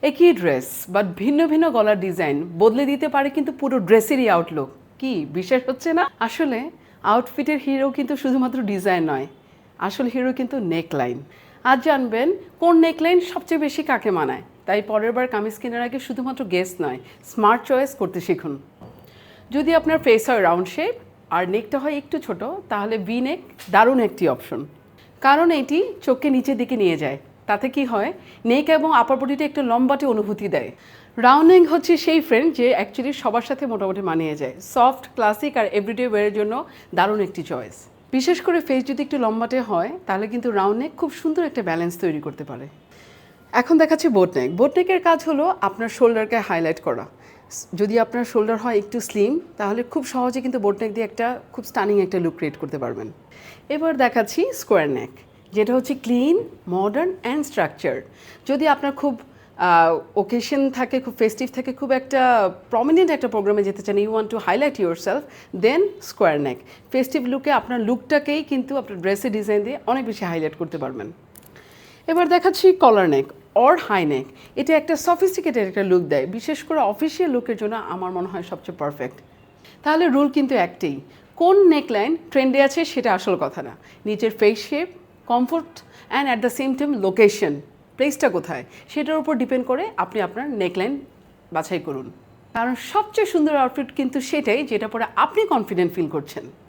একই dress but ভিন্ন ভিন্ন গলার ডিজাইন বদলে দিতে পারে কিন্তু পুরো ড্রেসেরই আউটলুক। কি বিশ্বাস হচ্ছে না? আসলে আউটফিটের হিরো কিন্তু শুধুমাত্র ডিজাইন নয়, আসল হিরো কিন্তু নেকলাইন। আজ জানবেন কোন নেকলাইন সবচেয়ে বেশি কাকে মানায়। তাই পরের বার কামিজ কেনার আগে শুধুমাত্র গেস নয়, স্মার্ট চয়েস করতে শিখুন। যদি আপনার ফেস হয় রাউন্ড শেপ আর নেকটা হয় একটু ছোট, তাহলে ভি নেক দারুণ একটি অপশন। কারণ এটি চোখকে নিচের দিকে নিয়ে যায়। তাতে কি হয়, নেক এবং আপার বডিতে একটু লম্বাটে অনুভূতি দেয়। রাউন্ড নেক হচ্ছে সেই ফ্রেন্ড যে অ্যাকচুয়ালি সবার সাথে মোটামুটি মানিয়ে যায়। সফট, ক্লাসিক আর এভরিডে ওয়ারের জন্য দারুণ একটি চয়েস। বিশেষ করে ফেস যদি একটু লম্বাটে হয়, তাহলে কিন্তু রাউন্ড নেক খুব সুন্দর একটা ব্যালেন্স তৈরি করতে পারে। এখন দেখাচ্ছি বোট নেক। বোট নেকের কাজ হলো আপনার শোল্ডারকে হাইলাইট করা। যদি আপনার শোল্ডার হয় একটু স্লিম, তাহলে খুব সহজে কিন্তু বোট নেক দিয়ে একটা খুব স্টানিং একটা লুক ক্রিয়েট করতে পারবেন। এবার দেখাচ্ছি স্কোয়ার নেক, যেটা হচ্ছে ক্লিন, মডার্ন অ্যান্ড স্ট্রাকচার্ড। যদি আপনার খুব ওকেশন থাকে, খুব ফেস্টিভ থাকে, খুব একটা প্রমিনেন্ট একটা প্রোগ্রামে যেতে চান, you want to highlight yourself, then square neck. Festive লুকে আপনার লুকটাকেই কিন্তু আপনার ড্রেসের ডিজাইন দিয়ে অনেক বেশি হাইলাইট করতে পারবেন। এবার দেখাচ্ছি কলার নেক অর হাই নেক। এটা একটা সফিস্টিকেটেড একটা লুক দেয়, বিশেষ করে অফিসিয়াল লুকের জন্য আমার মনে হয় সবচেয়ে পারফেক্ট। তাহলে রুল কিন্তু একটাই, কোন নেকলাইন ট্রেন্ডে আছে সেটা আসল কথা না, নিচের face shape, comfort and at the same time location, প্লেসটা কোথায়, সেটার উপর ডিপেন্ড করে আপনি আপনার নেকলাইন বাছাই করুন। কারণ সবচেয়ে সুন্দর আউটফিট কিন্তু সেটাই যেটা পরে আপনি কনফিডেন্ট ফিল করছেন।